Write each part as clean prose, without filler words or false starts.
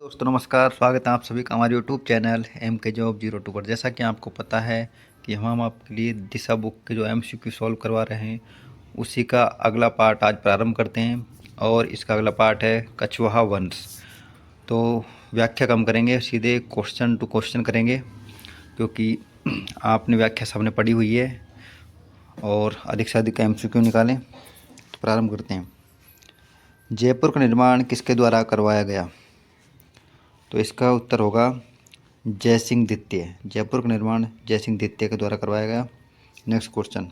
दोस्तों नमस्कार, स्वागत है आप सभी का हमारे यूट्यूब चैनल MK Job 02 पर। जैसा कि आपको पता है कि हम आपके लिए दिशा बुक के जो MCQ सॉल्व करवा रहे हैं उसी का अगला पार्ट आज प्रारंभ करते हैं। और इसका अगला पार्ट है कछुआ वंश। तो व्याख्या कम करेंगे, सीधे क्वेश्चन टू क्वेश्चन करेंगे क्योंकि आपने व्याख्या सबने पढ़ी हुई है और अधिक से अधिक MCQ निकालें। तो प्रारंभ करते हैं। जयपुर का निर्माण किसके द्वारा करवाया गया? तो इसका उत्तर होगा जयसिंह द्वितीय। जयपुर का निर्माण जयसिंह द्वितीय के द्वारा करवाया गया। नेक्स्ट क्वेश्चन,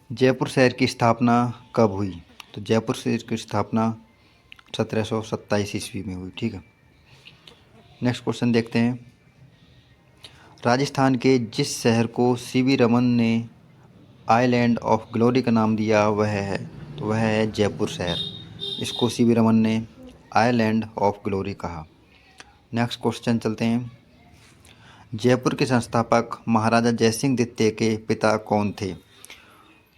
जयपुर शहर की स्थापना कब हुई? तो जयपुर शहर की स्थापना 1727 ईस्वी में हुई। ठीक है, नेक्स्ट क्वेश्चन देखते हैं। राजस्थान के जिस शहर को CV रमन ने आइलैंड ऑफ ग्लोरी का नाम दिया वह है? तो वह है जयपुर शहर। इसको CV रमन ने आइलैंड ऑफ ग्लोरी कहा। नेक्स्ट क्वेश्चन चलते हैं। जयपुर के संस्थापक महाराजा जयसिंह द्वितीय के पिता कौन थे?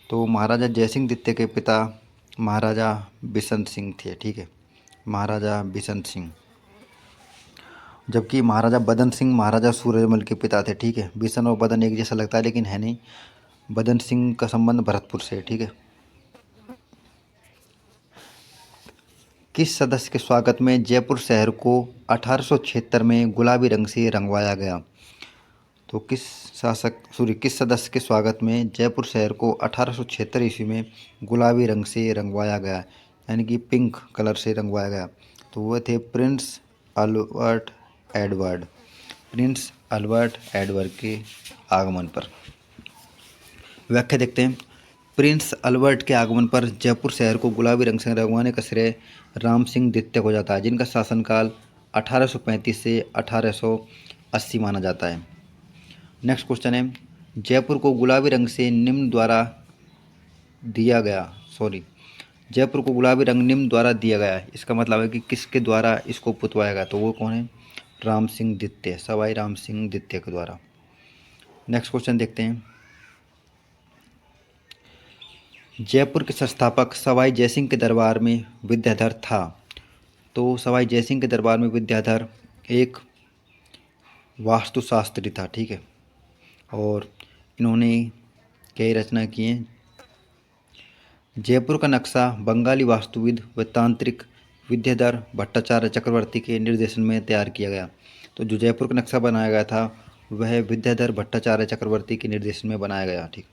तो महाराजा जयसिंह द्वितीय के पिता महाराजा बिशन सिंह थे। ठीक है, महाराजा बिशन सिंह। जबकि महाराजा बदन सिंह महाराजा सूरजमल के पिता थे। ठीक है, बिशन और बदन एक जैसा लगता है लेकिन है नहीं। बदन सिंह का संबंध भरतपुर से है। ठीक है, किस सदस्य के स्वागत में जयपुर शहर को 1876 में गुलाबी रंग से रंगवाया गया? तो किस सदस्य के स्वागत में जयपुर शहर को 1876 ईस्वी में गुलाबी रंग से रंगवाया गया, यानी कि पिंक कलर से रंगवाया गया? तो वह थे Prince Albert Edward. Prince Albert Edward के आगमन पर। व्याख्या देखते हैं। प्रिंस अल्बर्ट के आगमन पर जयपुर शहर को गुलाबी रंग से रंगवाने का श्रेय राम सिंह द्वितीय को जाता है, जिनका शासनकाल 1835 से 1880 माना जाता है। नेक्स्ट क्वेश्चन है, जयपुर को गुलाबी रंग से निम्न द्वारा दिया गया जयपुर को गुलाबी रंग निम्न द्वारा दिया गया है। इसका मतलब है कि किसके द्वारा इसको पुतवाया गया? तो वो कौन है? राम सिंह द्वितीय, सवाई राम सिंह द्वितीय के द्वारा। नेक्स्ट क्वेश्चन देखते हैं। जयपुर के संस्थापक सवाई जयसिंह के दरबार में विद्याधर था। तो सवाई जयसिंह के दरबार में विद्याधर एक वास्तुशास्त्री था। ठीक है, और इन्होंने कई रचना की हैं। जयपुर का नक्शा बंगाली वास्तुविद व तांत्रिक विद्याधर भट्टाचार्य चक्रवर्ती के निर्देशन में तैयार किया गया। तो जो जयपुर का नक्शा बनाया गया था वह विद्याधर भट्टाचार्य चक्रवर्ती के निर्देशन में बनाया गया। ठीक,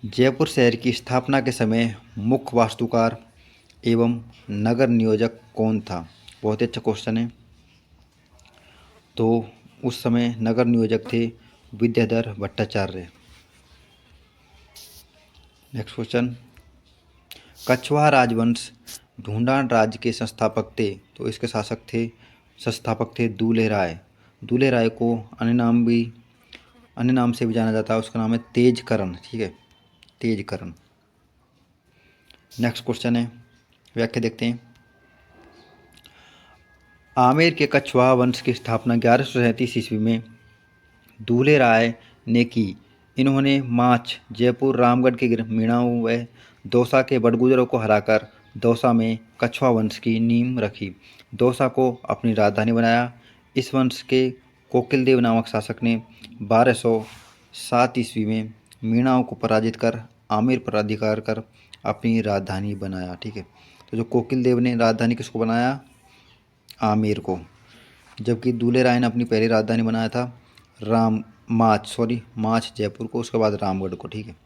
जयपुर शहर की स्थापना के समय मुख्य वास्तुकार एवं नगर नियोजक कौन था? बहुत ही अच्छा क्वेश्चन है। तो उस समय नगर नियोजक थे विद्याधर भट्टाचार्य। नेक्स्ट क्वेश्चन, कछवाहा राजवंश ढूंढान राज्य के संस्थापक थे। तो इसके संस्थापक थे दूल्हे राय। दूल्हे राय को अन्य नाम से भी जाना जाता है, उसका नाम है तेजकरण। ठीक है, तेजकरण। नेक्स्ट क्वेश्चन है, व्याख्या देखते हैं। आमेर के कछवाहा वंश की स्थापना 1137 ईस्वी में दूल्हे राय ने की। इन्होंने माछ, जयपुर, रामगढ़ के मीणाओं व दौसा के बड़गुजरों को हराकर दौसा में कछवाहा वंश की नींव रखी। दौसा को अपनी राजधानी बनाया। इस वंश के कोकिलदेव नामक शासक ने 1207 ईस्वी में मीणाओं को पराजित कर आमेर पर अधिकार कर अपनी राजधानी बनाया। ठीक है, तो जो कोकिलदेव ने राजधानी किसको बनाया? आमेर को। जबकि दूल्हे राय ने अपनी पहली राजधानी बनाया था माछ जयपुर को, उसके बाद रामगढ़ को। ठीक है,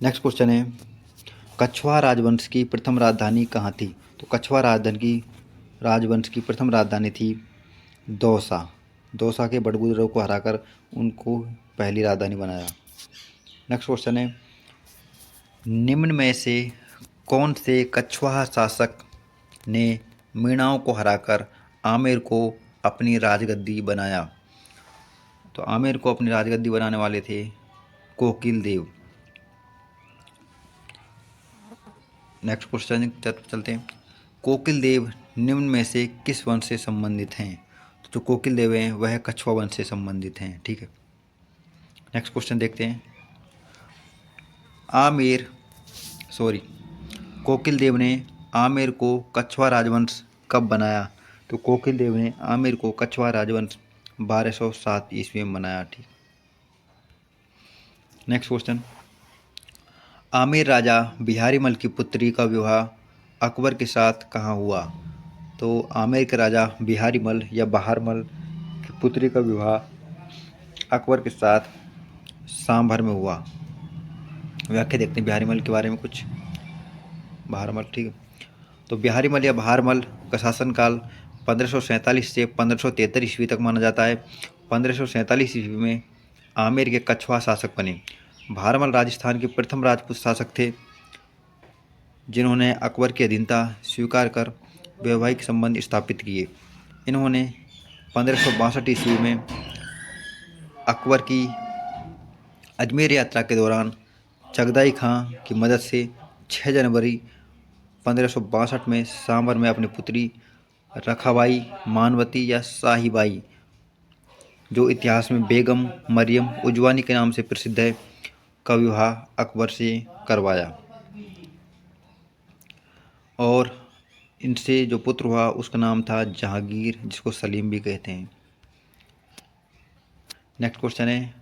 नेक्स्ट क्वेश्चन है, कछवाहा राजवंश की प्रथम राजधानी कहाँ थी? तो कछवाहा राजवंश की प्रथम राजधानी थी दौसा। दौसा के बड़गुजरों को हराकर उनको पहली राजधानी बनाया। नेक्स्ट क्वेश्चन है, निम्न में से कौन से कछवाहा शासक ने मीणाओं को हराकर आमेर को अपनी राजगद्दी बनाया? तो आमेर को अपनी राजगद्दी बनाने वाले थे कोकिलदेव। नेक्स्ट क्वेश्चन चलते हैं। कोकिलदेव निम्न में से किस वंश से संबंधित हैं? तो जो कोकिलदेव हैं वह कछुआ वंश से संबंधित हैं। ठीक है, नेक्स्ट क्वेश्चन देखते हैं। कोकिल देव ने आमेर को कछवा राजवंश कब बनाया? तो कोकिल देव ने आमेर को कछवा राजवंश 1207 ईस्वी में बनाया। ठीक। नेक्स्ट क्वेश्चन, आमेर राजा बिहारी मल की पुत्री का विवाह अकबर के साथ कहाँ हुआ? तो आमेर के राजा बिहारी मल या बहारमल की पुत्री का विवाह अकबर के साथ सांभर में हुआ। व्याख्या देखते हैं बिहारी मल के बारे में कुछ। बहारमल, ठीक है। तो बिहारी मल या बहारमल का शासनकाल 1547 से 1573 ईस्वी तक माना जाता है। 1547 ईस्वी में आमेर के कछवा शासक बने। बहारमल राजस्थान के प्रथम राजपूत शासक थे जिन्होंने अकबर की अधीनता स्वीकार कर वैवाहिक संबंध स्थापित किए। इन्होंने 1562 ईस्वी में अकबर की अजमेर यात्रा के दौरान चगदाई खां की मदद से 6 जनवरी 1562 में सांभर में अपनी पुत्री रखाबाई मानवती या साहिबाई, जो इतिहास में बेगम मरियम उजवानी के नाम से प्रसिद्ध है, का विवाह अकबर से करवाया और इनसे जो पुत्र हुआ उसका नाम था जहांगीर, जिसको सलीम भी कहते हैं। नेक्स्ट क्वेश्चन है,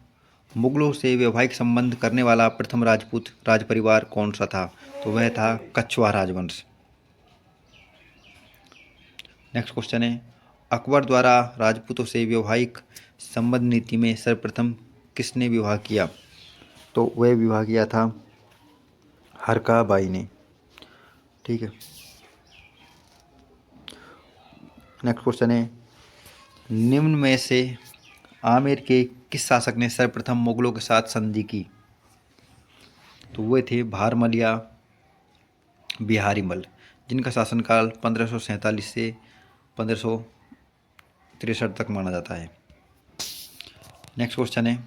मुगलों से वैवाहिक संबंध करने वाला प्रथम राजपूत राजपरिवार कौन सा था? तो वह था कछवा राजवंश। नेक्स्ट क्वेश्चन है, अकबर द्वारा राजपूतों से वैवाहिक संबंध नीति में सर्वप्रथम किसने विवाह किया? तो वह विवाह किया था हरका बाई ने। ठीक है। नेक्स्ट क्वेश्चन है, निम्न में से आमेर के किस शासक ने सर्वप्रथम मुगलों के साथ संधि की? तो वे थे बहारमल या बिहारी मल, जिनका शासनकाल 1547 से 1563 तक माना जाता है। नेक्स्ट क्वेश्चन है,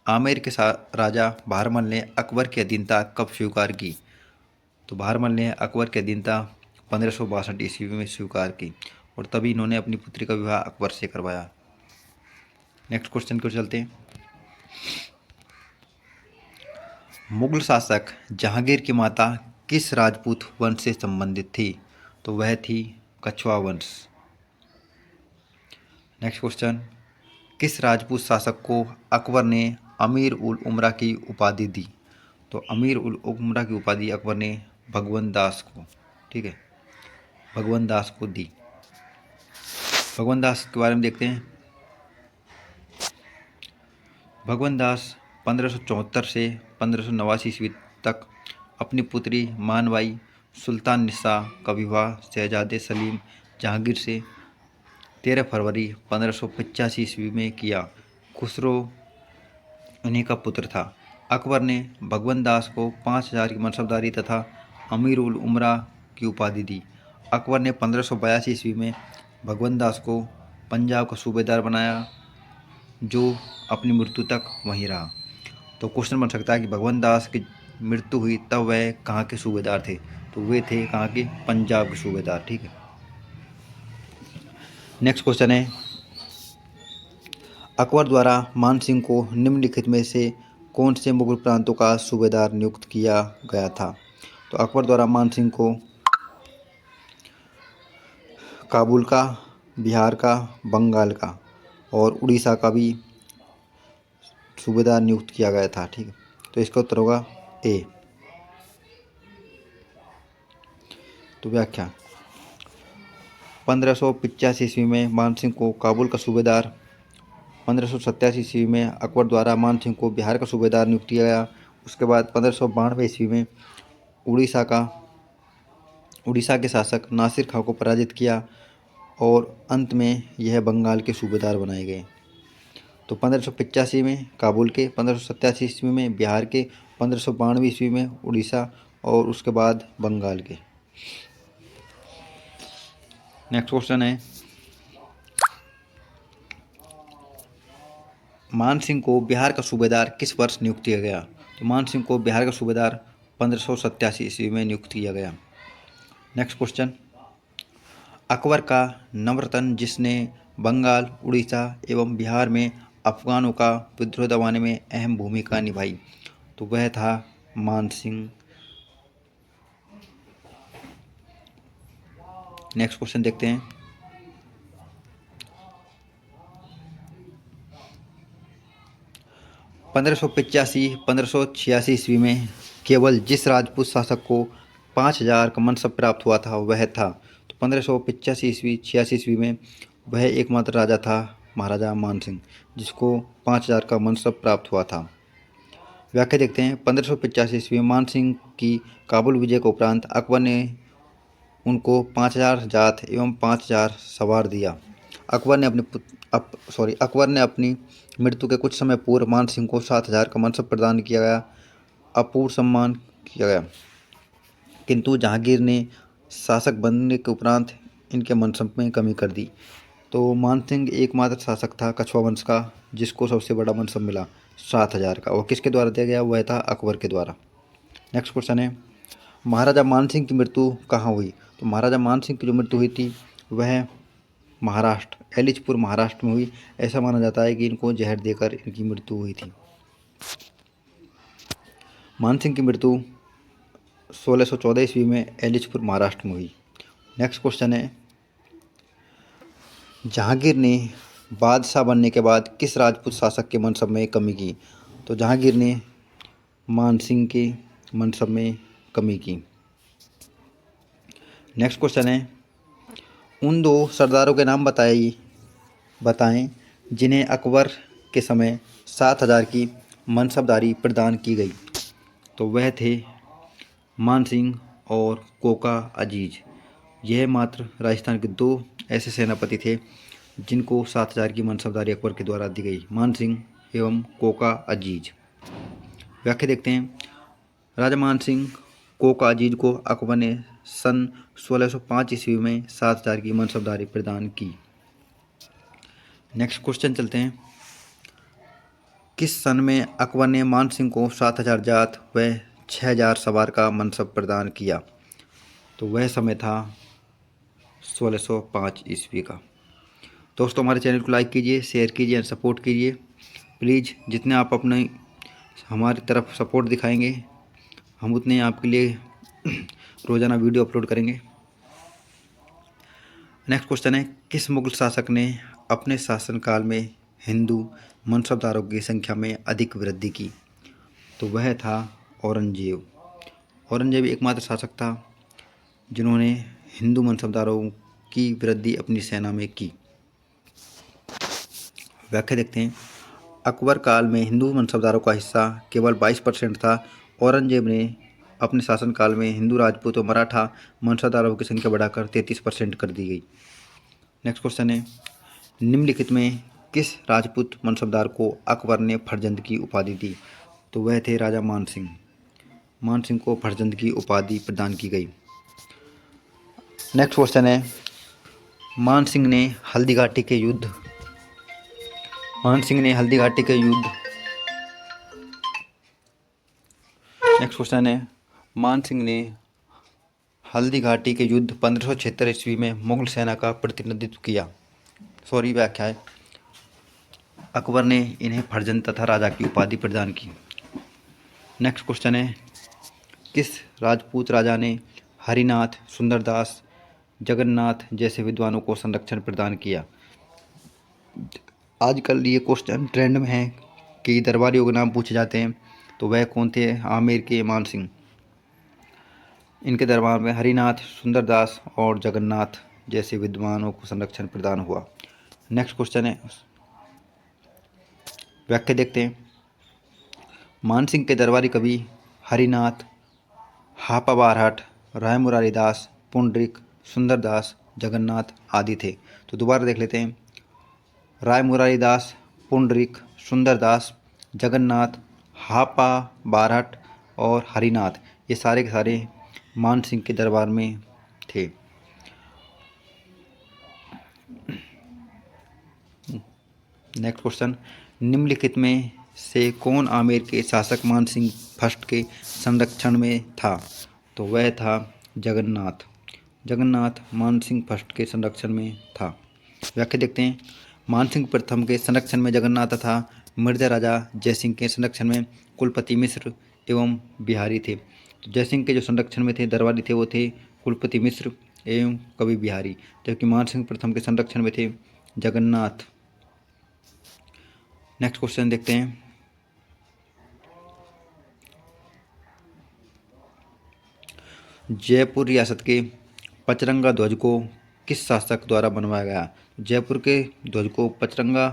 आमेर के राजा बहारमल ने अकबर की अधीनता कब स्वीकार की? तो बहारमल ने अकबर की अधीनता 1562 ईस्वी में स्वीकार की और तभी इन्होंने अपनी पुत्री का विवाह अकबर से करवाया। नेक्स्ट क्वेश्चन को चलते हैं, मुगल शासक जहांगीर की माता किस राजपूत वंश से संबंधित थी? तो वह थी कछवा वंश। नेक्स्ट क्वेश्चन, किस राजपूत शासक को अकबर ने अमीर उल उमरा की उपाधि दी? तो अमीर उल उमरा की उपाधि अकबर ने भगवंत दास को, ठीक है, भगवंत दास को दी। भगवंत दास के बारे में देखते हैं। भगवंत दास 1574 से 1589 ईस्वी तक अपनी पुत्री मानवाई सुल्तान निसा का विवाह शहजादे सलीम जहांगीर से 13 फरवरी 1585 ईस्वी में किया। खुसरो उन्हीं का पुत्र था। अकबर ने भगवंत दास को 5000 की मनसबदारी तथा अमीर उल उमरा की उपाधि दी। अकबर ने 1582 ईस्वी में भगवंत दास को पंजाब का सूबेदार बनाया, जो अपनी मृत्यु तक वहीं रहा। तो क्वेश्चन बन सकता है कि भगवंत दास की मृत्यु हुई तब वह कहाँ के सूबेदार थे? तो वे थे कहाँ के? पंजाब के सूबेदार। ठीक है। नेक्स्ट क्वेश्चन है, अकबर द्वारा मान सिंह को निम्नलिखित में से कौन से मुगल प्रांतों का सूबेदार नियुक्त किया गया था? तो अकबर द्वारा मान सिंह को काबुल का, बिहार का, बंगाल का और उड़ीसा का भी सूबेदार नियुक्त किया गया था। ठीक है, तो इसका उत्तर होगा ए। तो व्याख्या, 1585 ईस्वी में मान सिंह को काबुल का सूबेदार, 1587 ईस्वी में अकबर द्वारा मान सिंह को बिहार का सूबेदार नियुक्त किया गया। उसके बाद 1592 ईस्वी में उड़ीसा के शासक नासिर खां को पराजित किया और अंत में यह बंगाल के सूबेदार बनाए गए। तो 1585 में काबुल के, 1587 ईस्वी में बिहार के, 1592 ईस्वी में उड़ीसा और उसके बाद बंगाल के। नेक्स्ट क्वेश्चन है, मान सिंह को बिहार का सूबेदार किस वर्ष नियुक्त किया गया? तो मान सिंह को बिहार का सूबेदार 1587 ईस्वी में नियुक्त किया गया। नेक्स्ट क्वेश्चन, अकबर का नवरत्न जिसने बंगाल, उड़ीसा एवं बिहार में अफगानों का विद्रोह दबाने में अहम भूमिका निभाई, तो वह था मान सिंह नेक्स्ट क्वेश्चन देखते हैं। पंद्रह सौ छियासी ईस्वी में केवल जिस राजपूत शासक को 5,000 का मनसब प्राप्त हुआ था वह था, तो 1585 ईस्वी में वह एकमात्र राजा था महाराजा मानसिंह जिसको 5,000 का मनसब प्राप्त हुआ था। व्याख्या देखते हैं। 1585 ईस्वी में मानसिंह की काबुल विजय के उपरांत अकबर ने उनको 5,000 जात एवं 5,000 सवार दिया। अकबर ने अपनी मृत्यु के कुछ समय पूर्व मानसिंह को 7,000 का मनसब प्रदान किया गया, अपूर्व सम्मान किया गया, किंतु जहांगीर ने शासक बनने के उपरांत इनके मनसब में कमी कर दी। तो मानसिंह एकमात्र शासक था कछुआ वंश का जिसको सबसे बड़ा मनसब मिला 7,000 का। वो किसके द्वारा दिया गया? वह था अकबर के द्वारा। नेक्स्ट क्वेश्चन है, महाराजा मानसिंह की मृत्यु कहाँ हुई? तो महाराजा मानसिंह की जो मृत्यु हुई थी वह महाराष्ट्र, एलिचपुर महाराष्ट्र में हुई। ऐसा माना जाता है कि इनको जहर देकर इनकी मृत्यु हुई थी। मानसिंह की मृत्यु 1614 ईस्वी में एलिचपुर महाराष्ट्र में हुई। नेक्स्ट क्वेश्चन है, जहांगीर ने बादशाह बनने के बाद किस राजपूत शासक के मनसब में कमी की? तो जहांगीर ने मानसिंह के मनसब में कमी की। नेक्स्ट क्वेश्चन है, उन दो सरदारों के नाम बताएं जिन्हें अकबर के समय 7,000 की मनसबदारी प्रदान की गई। तो वह थे मानसिंह और कोका अजीज। यह मात्र राजस्थान के दो ऐसे सेनापति थे जिनको 7,000 की मनसबदारी अकबर के द्वारा दी गई, मानसिंह एवं कोका अजीज। व्याख्या देखते हैं। राजा मानसिंह कोका अजीज को अकबर ने सन 1605 ईस्वी में 7,000 की मनसबदारी प्रदान की। नेक्स्ट क्वेश्चन चलते हैं, किस सन में अकबर ने मानसिंह को 7,000 जात व 6,000 सवार का मनसब प्रदान किया? तो वह समय था 1605 ईस्वी का। दोस्तों, हमारे चैनल को लाइक कीजिए, शेयर कीजिए और सपोर्ट कीजिए। प्लीज़ जितने आप अपने हमारी तरफ सपोर्ट दिखाएंगे हम उतने आपके लिए रोज़ाना वीडियो अपलोड करेंगे। नेक्स्ट क्वेश्चन है, किस मुगल शासक ने अपने शासनकाल में हिंदू मनसबदारों की संख्या में अधिक वृद्धि की? तो वह था औरंगजेब। औरंगजेब एकमात्र शासक था जिन्होंने हिंदू मनसबदारों की वृद्धि अपनी सेना में की। व्याख्या देखते हैं। अकबर काल में हिंदू मनसबदारों का हिस्सा केवल 22% था। औरंगजेब ने अपने शासनकाल में हिंदू, राजपूत और मराठा मनसबदारों की संख्या बढ़ाकर 33% कर दी गई। नेक्स्ट क्वेश्चन है, निम्नलिखित में किस राजपूत मनसबदार को अकबर ने फरजंद की उपाधि दी? तो वह थे राजा मानसिंह। मानसिंह को फरजंद की उपाधि प्रदान की गई। नेक्स्ट क्वेश्चन है, मानसिंह ने हल्दी घाटी के युद्ध नेक्स्ट क्वेश्चन है, मानसिंह ने हल्दी घाटी के युद्ध 1576 ईस्वी में मुगल सेना का प्रतिनिधित्व किया। व्याख्या है, अकबर ने इन्हें फरजंद तथा राजा की उपाधि प्रदान की। नेक्स्ट क्वेश्चन है, किस राजपूत राजा ने हरिनाथ, सुंदरदास, जगन्नाथ जैसे विद्वानों को संरक्षण प्रदान किया? आजकल ये क्वेश्चन ट्रेंड में है कि दरबारियों के नाम पूछे जाते हैं। तो वह कौन थे? आमेर के मानसिंह। इनके दरबार में हरिनाथ, सुंदरदास और जगन्नाथ जैसे विद्वानों को संरक्षण प्रदान हुआ। नेक्स्ट क्वेश्चन है, व्याख्या देखते हैं। मानसिंह के दरबारी कवि हरिनाथ, हापा बारहट, राय मुरारी दास, पुंडरीक, सुंदरदास, जगन्नाथ आदि थे। तो दोबारा देख लेते हैं। राय मुरारी दास, पुंडरीक, सुंदरदास, जगन्नाथ, हापा बारहट और हरिनाथ, ये सारे के सारे मानसिंह के दरबार में थे। नेक्स्ट क्वेश्चन, निम्नलिखित में से कौन आमेर के शासक मानसिंह फर्स्ट के संरक्षण में था? तो वह था जगन्नाथ। जगन्नाथ मानसिंह फर्स्ट के संरक्षण में था। व्याख्या देखते हैं। मानसिंह प्रथम के संरक्षण में जगन्नाथ तथा मृदा राजा जयसिंह के संरक्षण में कुलपति मिश्र एवं बिहारी थे। तो जयसिंह के जो संरक्षण में थे दरबारी थे वो थे कुलपति मिश्र एवं कवि बिहारी, जबकि मानसिंह प्रथम के संरक्षण में थे जगन्नाथ। नेक्स्ट क्वेश्चन देखते हैं। जयपुर रियासत के पचरंगा ध्वज को किस शासक द्वारा बनवाया गया? जयपुर के ध्वज को पचरंगा।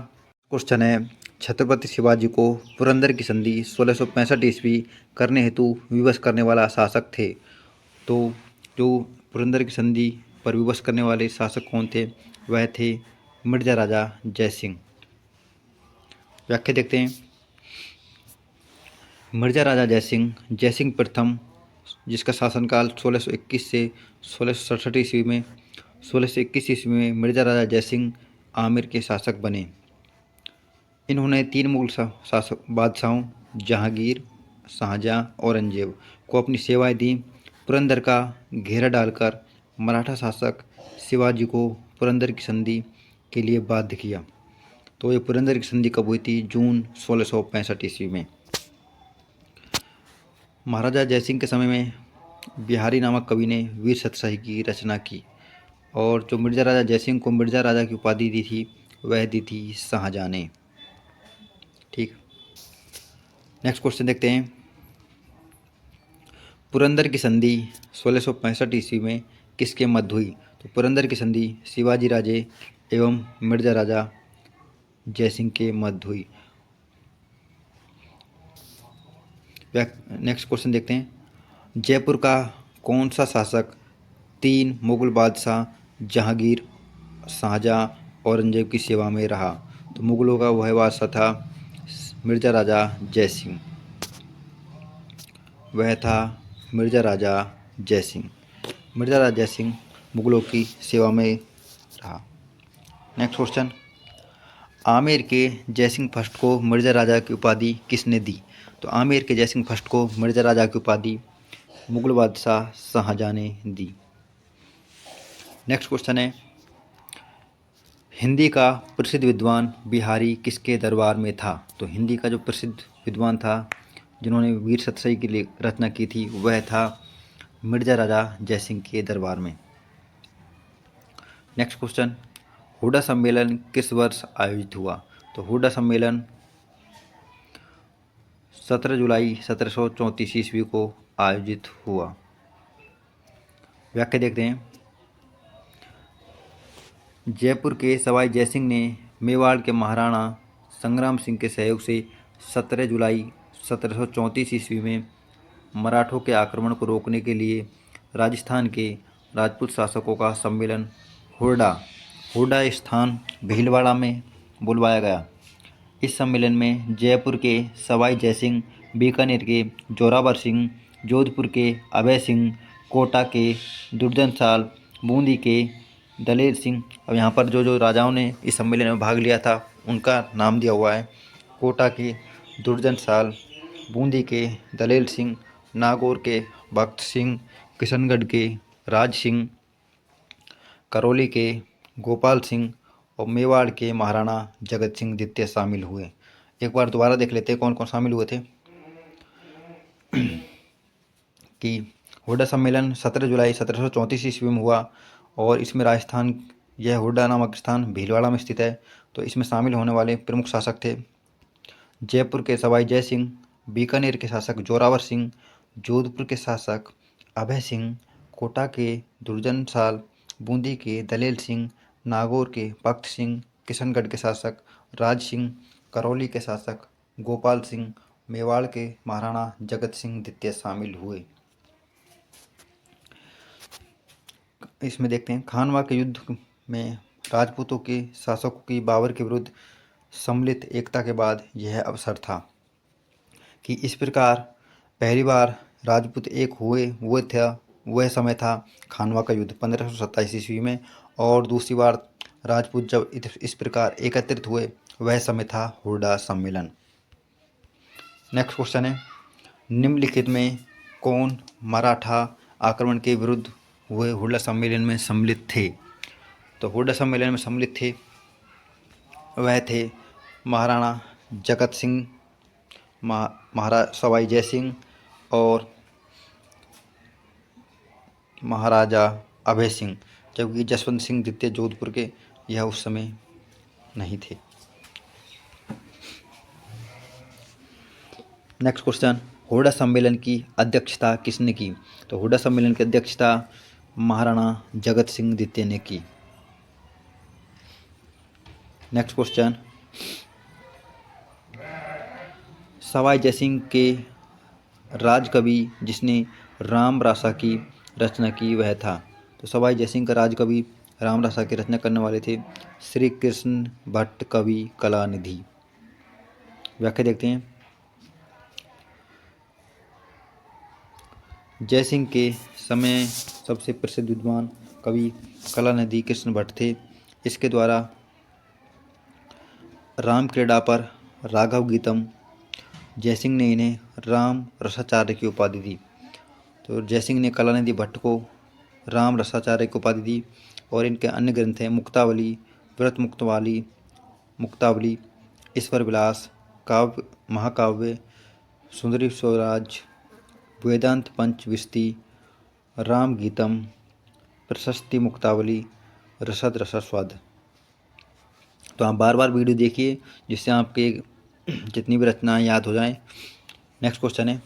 क्वेश्चन है, छत्रपति शिवाजी को पुरंदर की संधि 1665 ईस्वी करने हेतु विवश करने वाला शासक थे। तो जो पुरंदर की संधि पर विवश करने वाले शासक कौन थे? वह थे मिर्जा राजा जयसिंह। व्याख्या देखते हैं। मिर्जा राजा जयसिंह, जयसिंह प्रथम, जिसका शासनकाल 1621 से 1667 ईस्वी में, 1621 ईस्वी में मिर्जा राजा जयसिंह आमेर के शासक बने। इन्होंने 3 मुगल शासक बादशाहों जहांगीर, शाहजहां, औरंगजेब को अपनी सेवाएं दी। पुरंदर का घेरा डालकर मराठा शासक शिवाजी को पुरंदर की संधि के लिए बाध्य किया। तो ये पुरंदर की संधि कब हुई थी? जून 1665 ईस्वी में। महाराजा जयसिंह के समय में बिहारी नामक कवि ने वीर सतशाही की रचना की, और जो मिर्जा राजा जयसिंह को मिर्जा राजा की उपाधि दी थी वह दी थी शाहजहां ने। ठीक, नेक्स्ट क्वेश्चन देखते हैं। पुरंदर की संधि 1665 ईस्वी में किसके मध्य हुई? तो पुरंदर की संधि शिवाजी राजे एवं मिर्जा राजा जयसिंह के मध्य हुई। नेक्स्ट क्वेश्चन देखते हैं। जयपुर का कौन सा शासक 3 मुगल बादशाह जहांगीर, शाहजहां, औरंगजेब की सेवा में रहा? तो मुगलों का वह बादशाह था मिर्जा राजा जयसिंह। वह था मिर्जा राजा जयसिंह। मिर्जा राजा जयसिंह मुगलों की सेवा में रहा। नेक्स्ट क्वेश्चन, आमेर के जयसिंह फर्स्ट को मिर्जा राजा की उपाधि किसने दी? तो आमेर के जयसिंह फर्स्ट को मिर्जा राजा की उपाधि मुगल बादशाह शाहजहां ने दी। नेक्स्ट क्वेश्चन है, हिंदी का प्रसिद्ध विद्वान बिहारी किसके दरबार में था? तो हिंदी का जो प्रसिद्ध विद्वान था जिन्होंने वीर सतशाही के लिए रचना की थी वह था मिर्जा राजा जयसिंह के दरबार में। नेक्स्ट क्वेश्चन, हुडा सम्मेलन किस वर्ष आयोजित हुआ? तो हुडा सम्मेलन 17 जुलाई 1734 ईस्वी को आयोजित हुआ। व्याख्या देखते हैं। जयपुर के सवाई जयसिंह ने मेवाड़ के महाराणा संग्राम सिंह के सहयोग से 17 जुलाई 1734 ईस्वी में मराठों के आक्रमण को रोकने के लिए राजस्थान के राजपूत शासकों का सम्मेलन हुडा स्थान भीलवाड़ा में बुलवाया गया। इस सम्मेलन में जयपुर के सवाई जयसिंह, बीकानेर के जोरावर सिंह, जोधपुर के अभय सिंह, कोटा के दुर्जनसाल, बूंदी के दलेर सिंह, अब यहाँ पर जो राजाओं ने इस सम्मेलन में भाग लिया था उनका नाम दिया हुआ है। कोटा के दुर्जनसाल, बूंदी के दलेर सिंह, नागौर के भक्त सिंह, किशनगढ़ के राज सिंह, करौली के गोपाल सिंह और मेवाड़ के महाराणा जगत सिंह द्वितीय शामिल हुए। एक बार दोबारा देख लेते हैं कौन कौन शामिल हुए थे। कि हुडा सम्मेलन 17 जुलाई 1734 ईस्वी में हुआ और इसमें राजस्थान, यह हुडा नामक स्थान भीलवाड़ा में स्थित है। तो इसमें शामिल होने वाले प्रमुख शासक थे जयपुर के सवाई जय सिंह, बीकानेर के शासक जोरावर सिंह, जोधपुर के शासक अभय सिंह, कोटा के दुर्जनसाल, बूंदी के दलेल सिंह, नागौर के भक्त सिंह, किशनगढ़ के शासक राज सिंह, करौली के शासक गोपाल सिंह, मेवाड़ के महाराणा जगत सिंह द्वितीय शामिल हुए। इसमें देखते हैं, खानवा के युद्ध में राजपूतों के शासकों की बाबर के विरुद्ध सम्मिलित एकता के बाद यह अवसर था कि इस प्रकार पहली बार राजपूत एक हुए थे। वह समय था खानवा का युद्ध 1527 ईस्वी में, और दूसरी बार राजपूत जब इस प्रकार एकत्रित हुए वह समय था हुडा सम्मेलन। नेक्स्ट क्वेश्चन है, निम्नलिखित में कौन मराठा आक्रमण के विरुद्ध हुए हुडा सम्मेलन में सम्मिलित थे? तो हुडा सम्मेलन में सम्मिलित थे वह थे महाराणा जगत सिंह, महाराज सवाई जय सिंह और महाराजा अभय सिंह, जबकि जसवंत सिंह द्वितीय जोधपुर के यह उस समय नहीं थे। नेक्स्ट क्वेश्चन, हुड्डा सम्मेलन की अध्यक्षता किसने की? तो हुड्डा सम्मेलन की अध्यक्षता महाराणा जगत सिंह द्वितीय ने की। नेक्स्ट क्वेश्चन, सवाई जयसिंह के राजकवि जिसने राम रासा की रचना की वह था? तो सवाई जयसिंह का राजकवि राम रासा की रचना करने वाले थे श्री कृष्ण भट्ट कवि कलानिधि। व्याख्या देखते हैं। जयसिंह के समय सबसे प्रसिद्ध विद्वान कवि कलानिधि कृष्ण भट्ट थे। इसके द्वारा राम क्रीड़ा पर राघव गीतम जयसिंह ने इन्हें राम रसाचार्य की उपाधि दी। तो जयसिंह ने कलानिधि भट्ट को राम रसाचार्य की उपाधि दी। और इनके अन्य ग्रंथ हैं मुक्तावली, व्रत मुक्तावली, ईश्वर विलास, काव्य महाकाव्य, सुंदरी स्वराज, वेदांत पंचविस्ती, राम गीतम, प्रशस्ति मुक्तावली, रसद रसास्वाद। तो आप बार बार वीडियो देखिए जिससे आपके जितनी भी रचनाएं याद हो जाएं। नेक्स्ट क्वेश्चन है,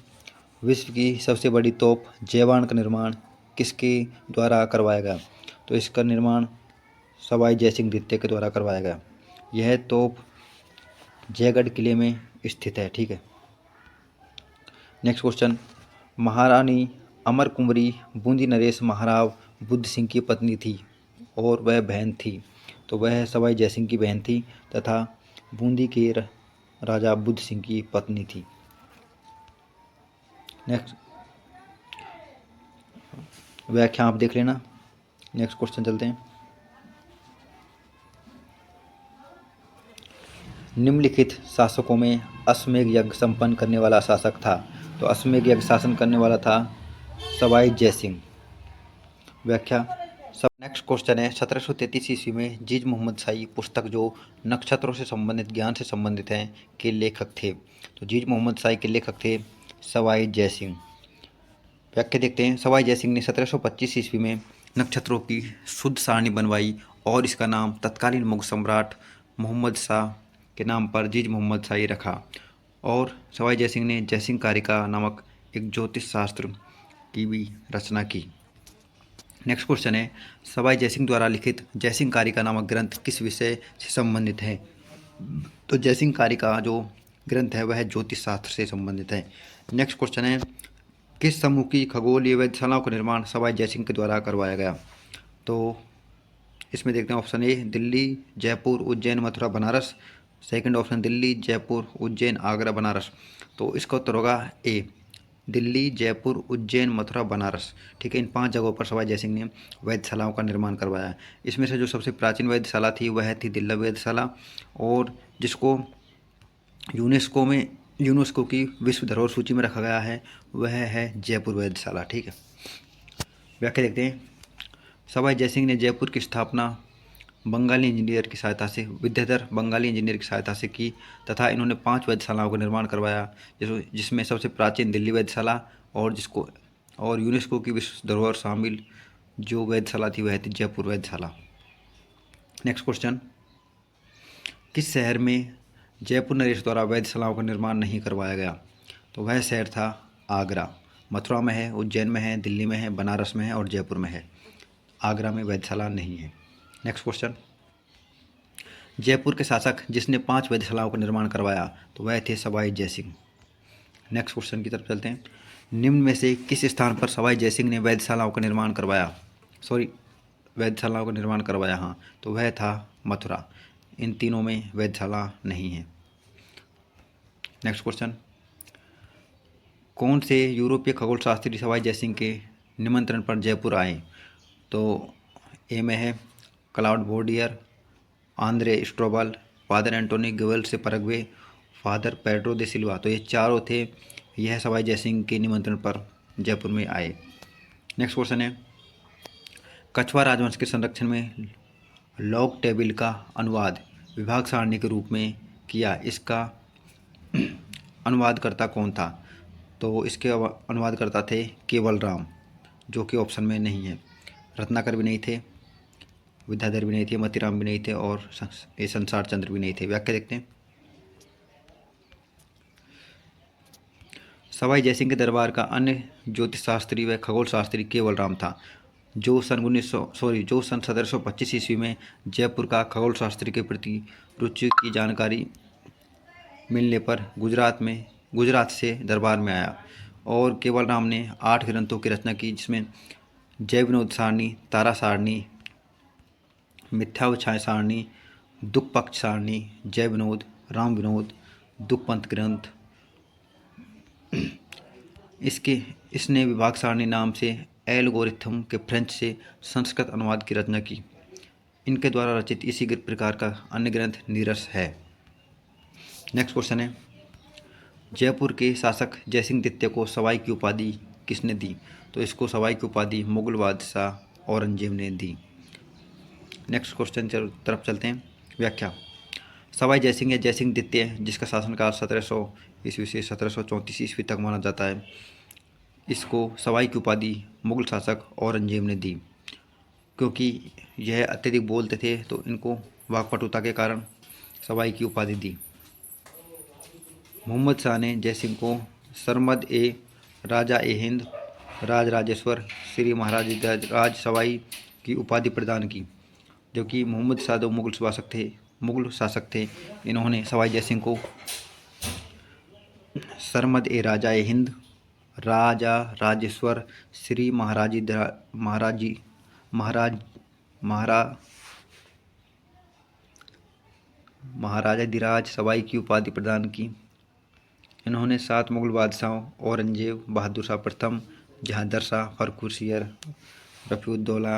विश्व की सबसे बड़ी तोप जयबाण का निर्माण किसके द्वारा करवाया गया? तो इसका निर्माण सवाई जयसिंह द्वितीय के द्वारा करवाया गया। यह तोप जयगढ़ किले में स्थित है। ठीक है। नेक्स्ट क्वेश्चन, महारानी अमर कुंवरी बूंदी नरेश महाराव बुद्ध सिंह की पत्नी थी और वह बहन थी। तो वह सवाई जयसिंह की बहन थी तथा बूंदी के राजा बुद्ध सिंह की पत्नी थी। नेक्स्ट व्याख्या आप देख लेना। नेक्स्ट क्वेश्चन चलते हैं। निम्नलिखित शासकों में अश्वमेध यज्ञ संपन्न करने वाला शासक था? तो अश्वमेध यज्ञ शासन करने वाला था सवाई जयसिंह। व्याख्या। नेक्स्ट क्वेश्चन है, 1733 ईस्वी में जीज मोहम्मद शाही पुस्तक जो नक्षत्रों से संबंधित ज्ञान से संबंधित हैं के लेखक थे? तो जीज मोहम्मद शाही के लेखक थे सवाई जयसिंह। व्याख्या देखते हैं। सवाई जयसिंह ने 1725 ईस्वी में नक्षत्रों की शुद्ध सारणी बनवाई और इसका नाम तत्कालीन मुगल सम्राट मोहम्मद शाह के नाम पर जीज मोहम्मद शाही रखा। और सवाई जयसिंह ने जयसिंह कारिका नामक एक ज्योतिष शास्त्र की भी रचना की। नेक्स्ट क्वेश्चन है, सवाई जयसिंह द्वारा लिखित जयसिंह कारिका नामक ग्रंथ किस विषय से संबंधित है? तो जयसिंह कारिका जो ग्रंथ है वह ज्योतिष शास्त्र से संबंधित है। नेक्स्ट क्वेश्चन है, किस समूह की खगोलीय वेधशालाओं का निर्माण सवाई जयसिंह के द्वारा करवाया गया? तो इसमें देखते हैं option A Delhi, Jaipur, Ujjain, Mathura, Banaras. Second option Delhi, Jaipur, Ujjain, Agra, Banaras. तो इसका उत्तर होगा ए दिल्ली, जयपुर, उज्जैन, मथुरा, बनारस। ठीक है। इन 5 जगहों पर सवाई जयसिंह ने वेधशालाओं का निर्माण करवाया। इसमें से जो सबसे प्राचीन वेधशाला थी वह थी दिल्ली वेधशाला, और जिसको यूनेस्को की विश्व धरोहर सूची में रखा गया है वह है जयपुर वेधशाला। ठीक है। व्याख्या देखते हैं। सवाई जयसिंह ने जयपुर की स्थापना बंगाली इंजीनियर की सहायता से विद्याधर बंगाली इंजीनियर की सहायता से की तथा इन्होंने 5 वेधशालाओं का निर्माण करवाया, जिसमें सबसे प्राचीन दिल्ली वेधशाला और यूनेस्को की विश्व धरोहर शामिल जो वेधशाला थी वह थी जयपुर वेधशाला। नेक्स्ट क्वेश्चन, किस शहर में जयपुर नरेश द्वारा वेधशालाओं का निर्माण नहीं करवाया गया? तो वह शहर था आगरा। मथुरा में है, उज्जैन में है, दिल्ली में है, बनारस में है और जयपुर में है। आगरा में वेधशाला नहीं है। नेक्स्ट क्वेश्चन, जयपुर के शासक जिसने 5 वेधशालाओं का निर्माण करवाया तो वह थे सवाई जयसिंह। नेक्स्ट क्वेश्चन की तरफ चलते हैं। निम्न में से किस स्थान पर सवाई जयसिंह ने वेधशालाओं का निर्माण करवाया? वेधशालाओं का निर्माण करवाया, हाँ, तो वह था मथुरा। इन तीनों में वेधशाला नहीं है। नेक्स्ट क्वेश्चन, कौन से यूरोपीय खगोलशास्त्री सवाई जयसिंह के निमंत्रण पर जयपुर आए? तो ए में है क्लाउड बोर्डियर, आंद्रे स्ट्रोबल, फादर एंटोनी गिवेल से परग्वे, फादर पेड्रो दे सिल्वा। तो ये चारों थे, यह सवाई जयसिंह के निमंत्रण पर जयपुर में आए। नेक्स्ट क्वेश्चन है, कछवा राजवंश के संरक्षण में लॉग टेबल का अनुवाद विभाग सारणी के रूप में किया, इसका अनुवादकर्ता कौन था? तो इसके अनुवादकर्ता थे केवल राम, जो कि ऑप्शन में नहीं है। रत्नाकर भी नहीं थे, विद्याधर भी नहीं थे, मोतीराम भी नहीं थे और ये संसार चंद्र भी नहीं थे। व्याख्या देखते हैं। सवाई जयसिंह के दरबार का अन्य ज्योतिष शास्त्री व खगोल शास्त्री केवल राम था, जो सन 1725 ईस्वी में जयपुर का खगोल शास्त्री के प्रति रुचि की जानकारी मिलने पर गुजरात से दरबार में आया और केवल राम ने 8 ग्रंथों की रचना की, जिसमें जय विनोद सारणी, तारा सारणी, मिथ्यावछाय सारणी, दुख पक्ष सारणी, जय विनोद, राम विनोद, दुख पंथ ग्रंथ। इसने विभाग सारणी नाम से एल्गोरिथम के फ्रेंच से संस्कृत अनुवाद की रचना की। इनके द्वारा रचित इसी प्रकार का अन्य ग्रंथ नीरस है। नेक्स्ट क्वेश्चन है, जयपुर के शासक जयसिंह द्वितीय को सवाई की उपाधि किसने दी? तो इसको सवाई की उपाधि मुगल बादशाह औरंगजेब ने दी। नेक्स्ट क्वेश्चन तरफ चलते हैं। व्याख्या। सवाई जयसिंह या जयसिंह द्वितीय, जिसका शासनकाल 1700 ईस्वी से 1734 ईस्वी तक माना जाता है, इसको सवाई की उपाधि मुगल शासक औरंगजेब ने दी। क्योंकि यह अत्यधिक बोलते थे तो इनको वाक्पटुता के कारण सवाई की उपाधि दी। मोहम्मद शाह ने जयसिंह को सरमद ए राजा ए हिंद, राज राजेश्वर, श्री महाराज राज सवाई की उपाधि प्रदान की। जबकि मोहम्मद शाह दो मुगल शासक थे, इन्होंने सवाई जयसिंह को सरमद ए राजा ए हिंद, राजा राजेश्वर, श्री महाराजाधिराज सवाई की उपाधि प्रदान की। इन्होंने 7 मुगल बादशाहों औरंगजेब, बहादुर शाह प्रथम, जहांदर शाह, फर्रुखसियर, रफ़ीउद्दौला,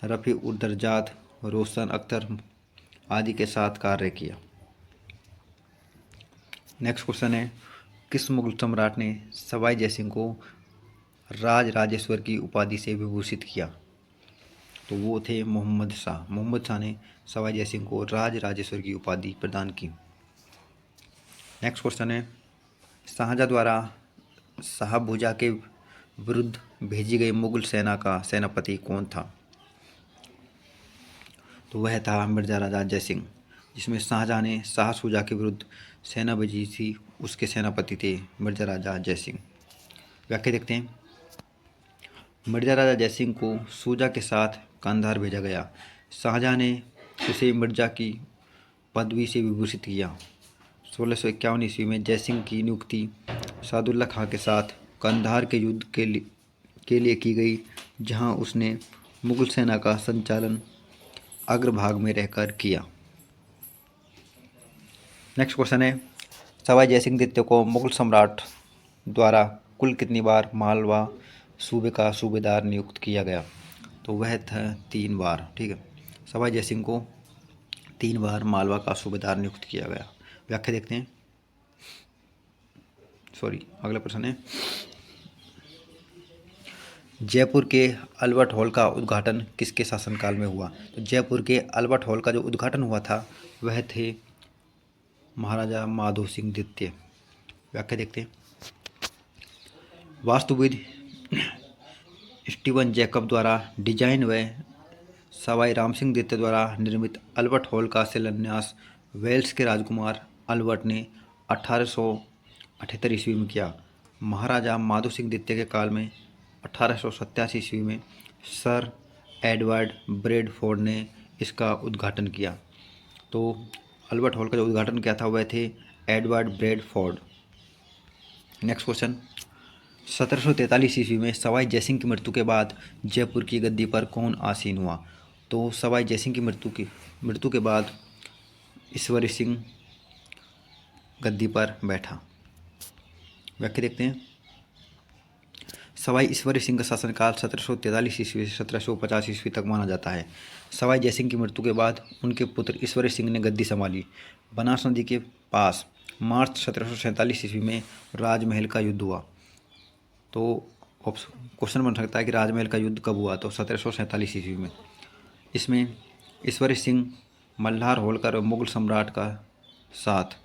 रफ़ीउद्दर्जात, रोशन अख्तर आदि के साथ कार्य किया। नेक्स्ट क्वेश्चन है, किस मुगल सम्राट ने सवाई जयसिंह को राज राजेश्वर की उपाधि से विभूषित किया? तो वो थे मोहम्मद शाह। मोहम्मद शाह ने सवाई जयसिंह को राज राजेश्वर की उपाधि प्रदान की। नेक्स्ट क्वेश्चन है, शाहजहाँ द्वारा साहब भुजा के विरुद्ध भेजी गई मुगल सेना का सेनापति कौन था? तो वह था मिर्जा राजा जयसिंह। जिसमें शाहजहाँ ने शाह शुजा के विरुद्ध सेना भेजी थी, उसके सेनापति थे मिर्जा राजा जयसिंह। व्याख्या देखते हैं। मिर्जा राजा जयसिंह को शुजा के साथ कंधार भेजा गया। शाहजहाँ ने उसे मिर्जा की पदवी से विभूषित किया। 1651 ईस्वी में जयसिंह की नियुक्ति सादुल्ला खां के साथ कंधार के युद्ध के लिए की गई, जहां उसने मुगल सेना का संचालन अग्रभाग में रहकर किया। नेक्स्ट क्वेश्चन है, सवाई जयसिंह द्वितीय को मुगल सम्राट द्वारा कुल कितनी बार मालवा सूबे का सूबेदार नियुक्त किया गया? तो वह था 3 बार। ठीक है, सवाई जयसिंह को 3 बार मालवा का सूबेदार नियुक्त किया गया। व्याख्या देखते हैं। अगला प्रश्न है, जयपुर के अल्बर्ट हॉल का उद्घाटन किसके शासनकाल में हुआ? तो जयपुर के अल्बर्ट हॉल का जो उद्घाटन हुआ था वह थे महाराजा माधो सिंह द्वितीय। व्याख्या देखते हैं। वास्तुविद स्टीवन जैकब द्वारा डिजाइन व सवाई राम सिंह द्वितीय द्वारा निर्मित अल्बर्ट हॉल का शिलान्यास वेल्स के राजकुमार अल्बर्ट ने 1878 ईस्वी में किया। महाराजा माधो सिंह द्वितीय के काल में 1887 ईस्वी में सर एडवर्ड ब्रेडफोर्ड ने इसका उद्घाटन किया। तो अल्बर्ट हॉल का जो उद्घाटन किया था वह थे एडवर्ड ब्रेडफोर्ड। नेक्स्ट क्वेश्चन, 1743 ईस्वी में सवाई जयसिंह की मृत्यु के बाद जयपुर की गद्दी पर कौन आसीन हुआ? तो सवाई जयसिंह की मृत्यु के बाद ईश्वरी सिंह गद्दी पर बैठा। व्याख्या देखते हैं। सवाई ईश्वरी सिंह का शासनकाल 1743 ईस्वी से 1750 ईस्वी तक माना जाता है। सवाई जयसिंह की मृत्यु के बाद उनके पुत्र ईश्वरी सिंह ने गद्दी संभाली। बनास नदी के पास मार्च 1747 ईस्वी में राजमहल का युद्ध हुआ। तो क्वेश्चन बन सकता है कि राजमहल का युद्ध कब हुआ? तो 1747 ईस्वी में। इसमें ईश्वरी सिंह मल्हार होलकर और मुगल सम्राट का साथ,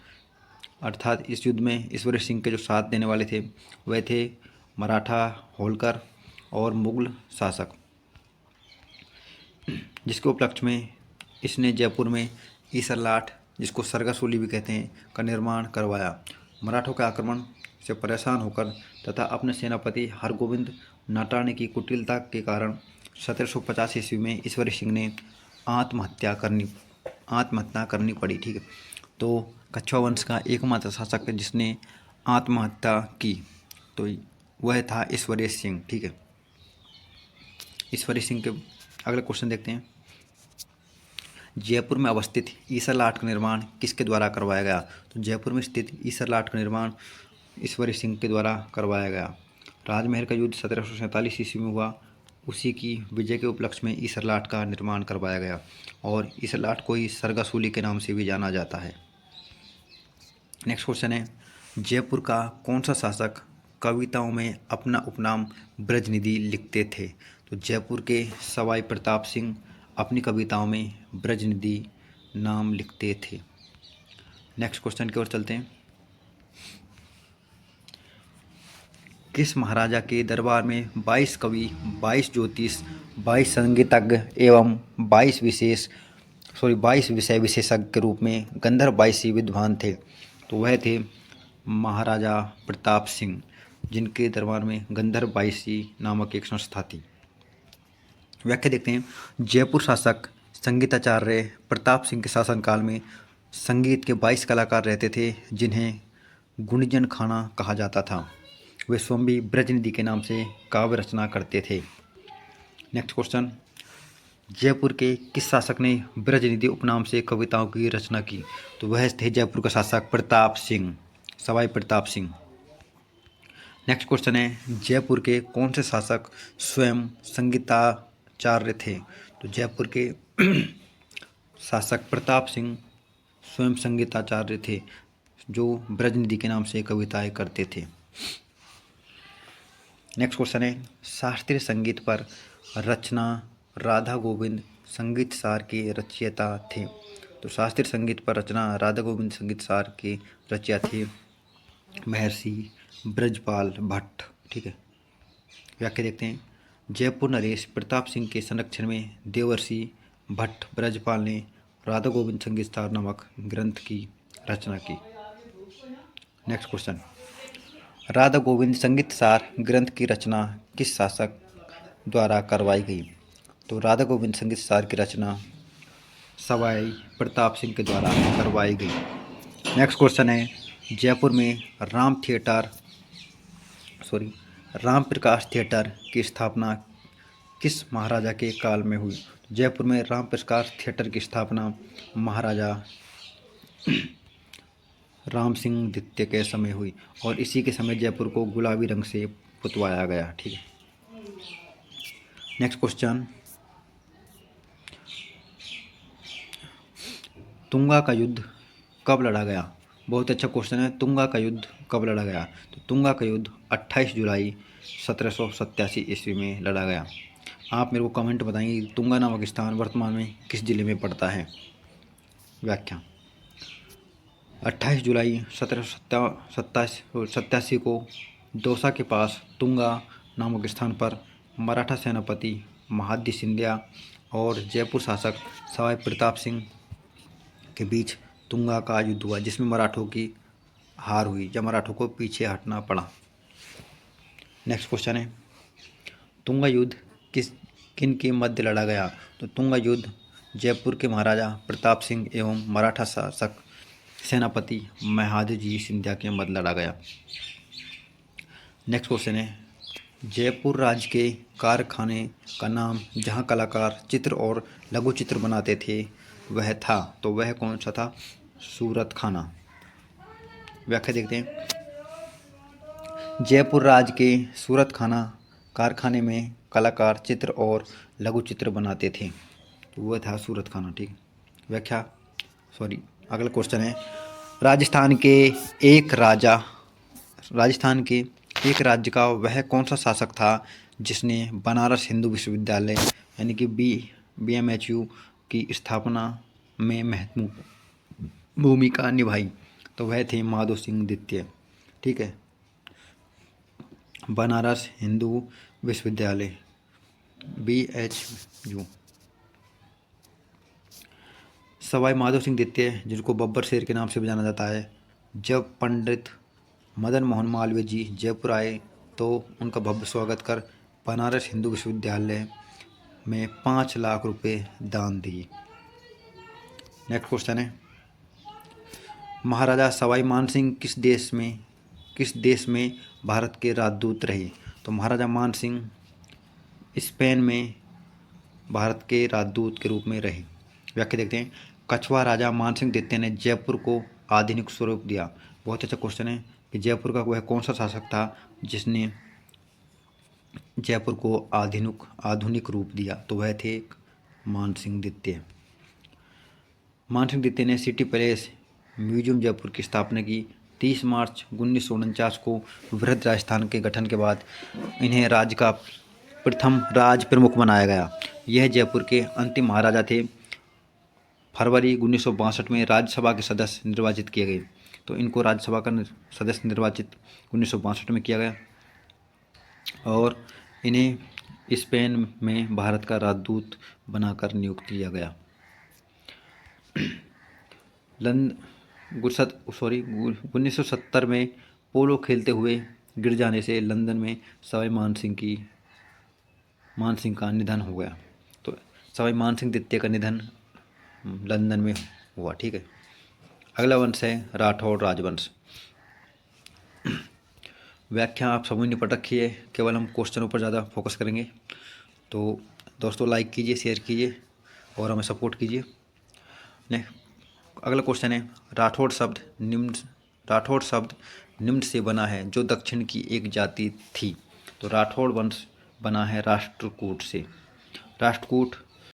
अर्थात इस युद्ध में ईश्वरी सिंह के जो साथ देने वाले थे वह थे मराठा होलकर और मुगल शासक। जिसके उपलक्ष्य में इसने जयपुर में ईसर लाठ, जिसको सरगासूली भी कहते हैं, का निर्माण करवाया। मराठों के आक्रमण से परेशान होकर तथा अपने सेनापति हरगोविंद नाटाने की कुटिलता के कारण 1750 ईस्वी में ईश्वरी सिंह ने आत्महत्या करनी पड़ी। ठीक है, तो कछुआ वंश का एकमात्र शासक जिसने आत्महत्या की तो वह था ईश्वरी सिंह। ठीक है, ईश्वरी सिंह के अगले क्वेश्चन देखते हैं। जयपुर में अवस्थित ईसर लाठ का निर्माण किसके द्वारा करवाया गया? तो जयपुर में स्थित ईसर लाठ का निर्माण ईश्वरी सिंह के द्वारा करवाया गया। राजमहल का युद्ध 1747 ईस्वी में हुआ, उसी की विजय के उपलक्ष्य में ईसर लाठ का निर्माण करवाया गया और ईसर लाठ को ही सरगासूली के नाम से भी जाना जाता है। नेक्स्ट क्वेश्चन है, जयपुर का कौन सा शासक कविताओं में अपना उपनाम ब्रजनिधि लिखते थे? तो जयपुर के सवाई प्रताप सिंह अपनी कविताओं में ब्रजनिधि नाम लिखते थे। नेक्स्ट क्वेश्चन की ओर चलते हैं। किस महाराजा के दरबार में 22 कवि, 22 ज्योतिष, 22 संगीतज्ञ एवं 22 विषय विशेषज्ञ के रूप में गंधर्व 22 विद्वान थे? तो वह थे महाराजा प्रताप सिंह, जिनके दरबार में गंधर्व 22 नामक एक संस्था थी। व्याख्या देखते हैं। जयपुर शासक संगीताचार्य प्रताप सिंह के शासनकाल में संगीत के 22 कलाकार रहते थे, जिन्हें गुणिजन खाना कहा जाता था। वे स्वयं भी ब्रजनिधि के नाम से काव्य रचना करते थे। नेक्स्ट क्वेश्चन, जयपुर के किस शासक ने ब्रजनिधि उपनाम से कविताओं की रचना की? तो वह थे जयपुर का शासक प्रताप सिंह, सवाई प्रताप सिंह। नेक्स्ट क्वेश्चन है, जयपुर के कौन से शासक स्वयं संगीताचार्य थे? तो जयपुर के शासक प्रताप सिंह स्वयं संगीताचार्य थे, जो ब्रजनिधि के नाम से कविताएं करते थे। नेक्स्ट क्वेश्चन है, शास्त्रीय संगीत पर रचना राधा गोविंद संगीत सार के रचयिता थे? तो शास्त्रीय संगीत पर रचना राधा गोविंद संगीत सार के रचयिता थे महर्षि ब्रजपाल भट्ट। ठीक है, व्याख्या देखते हैं। जयपुर नरेश प्रताप सिंह के संरक्षण में देवर्षि भट्ट ब्रजपाल ने राधा गोविंद संगीत सार नामक ग्रंथ की रचना की। नेक्स्ट क्वेश्चन, राधा गोविंद संगीत सार ग्रंथ की रचना किस शासक द्वारा करवाई गई? तो राधा गोविंद संगीत सार की रचना सवाई प्रताप सिंह के द्वारा करवाई गई। नेक्स्ट क्वेश्चन है, जयपुर में राम प्रकाश थिएटर की स्थापना किस महाराजा के काल में हुई? जयपुर में राम प्रकाश थिएटर की स्थापना महाराजा राम सिंह द्वितीय के समय हुई और इसी के समय जयपुर को गुलाबी रंग से पुतवाया गया। ठीक है, नेक्स्ट क्वेश्चन, तुंगा का युद्ध कब लड़ा गया? बहुत अच्छा क्वेश्चन है। तुंगा का युद्ध कब लड़ा गया? तो तुंगा का युद्ध 28 जुलाई 1787 ईस्वी में लड़ा गया। आप मेरे को कमेंट बताएंगे तुंगा नामक स्थान वर्तमान में किस जिले में पड़ता है? व्याख्या, 28 जुलाई 1787 को दौसा के पास तुंगा नामक स्थान पर मराठा सेनापति महादजी सिंधिया और जयपुर शासक सवाई प्रताप सिंह के बीच तुंगा का युद्ध हुआ, जिसमें मराठों की हार हुई, जब मराठों को पीछे हटना पड़ा। नेक्स्ट क्वेश्चन है, तुंगा युद्ध किन के मध्य लड़ा गया? तो तुंगा युद्ध जयपुर के महाराजा प्रताप सिंह एवं मराठा शासक सेनापति महादजी सिंधिया के मध्य लड़ा गया। नेक्स्ट क्वेश्चन है, जयपुर राज्य के कारखाने का नाम जहां कलाकार चित्र और लघु चित्र बनाते थे वह था, तो वह कौन सा था? सूरत खाना। व्याख्या देखते हैं। जयपुर राज्य के सूरत खाना कारखाने में कलाकार चित्र और लघु चित्र बनाते थे, तो वह था सूरत खाना। ठीक, व्याख्या अगला क्वेश्चन है, राजस्थान के एक राज्य का वह कौन सा शासक था जिसने बनारस हिंदू विश्वविद्यालय यानी कि BMHU की स्थापना में महत्वपूर्ण भूमिका निभाई? तो वह थे माधो सिंह द्वितीय। ठीक है, बनारस हिंदू विश्वविद्यालय BHU। सवाई माधो सिंह द्वितीय, जिनको बब्बर शेर के नाम से भी जाना जाता है, जब पंडित मदन मोहन मालवीय जी जयपुर आए तो उनका भव्य स्वागत कर बनारस हिंदू विश्वविद्यालय में 5 लाख रुपए दान दिए। नेक्स्ट क्वेश्चन है, महाराजा सवाई मानसिंह किस देश में भारत के राजदूत रहे? तो महाराजा मानसिंह स्पेन में भारत के राजदूत के रूप में रहे। व्याख्या देखते हैं। कछवा राजा मानसिंह द्वितीय ने जयपुर को आधुनिक स्वरूप दिया। बहुत अच्छा क्वेश्चन है कि जयपुर का वह कौन सा शासक था जिसने जयपुर को आधुनिक रूप दिया? तो वह थे मानसिंह द्वितीय। मानसिंह द्वितीय ने सिटी पैलेस म्यूजियम जयपुर की स्थापना की। 30 मार्च 1949 को वृहद राजस्थान के गठन के बाद इन्हें राज्य का प्रथम राज प्रमुख बनाया गया। यह जयपुर के अंतिम महाराजा थे। फरवरी 1962 में राज्यसभा के सदस्य निर्वाचित किए गए। तो इनको राज्यसभा का सदस्य निर्वाचित 1962 में किया गया और इन्हें स्पेन में भारत का राजदूत बनाकर नियुक्त किया गया। 1970 में पोलो खेलते हुए गिर जाने से लंदन में सवाई मानसिंह का निधन हो गया। तो सवाई मानसिंह द्वितीय का निधन लंदन में हुआ। ठीक है। अगला वंश है राठौड़ राजवंश। व्याख्या आप समझ नहीं पड़ रखी है, केवल हम क्वेश्चनों पर ज़्यादा फोकस करेंगे। तो दोस्तों लाइक कीजिए, शेयर कीजिए और हमें सपोर्ट कीजिए। अगला क्वेश्चन है, राठौड़ शब्द निम्न से बना है जो दक्षिण की एक जाति थी। तो राठौड़ वंश बना है राष्ट्रकूट से। राष्ट्रकूट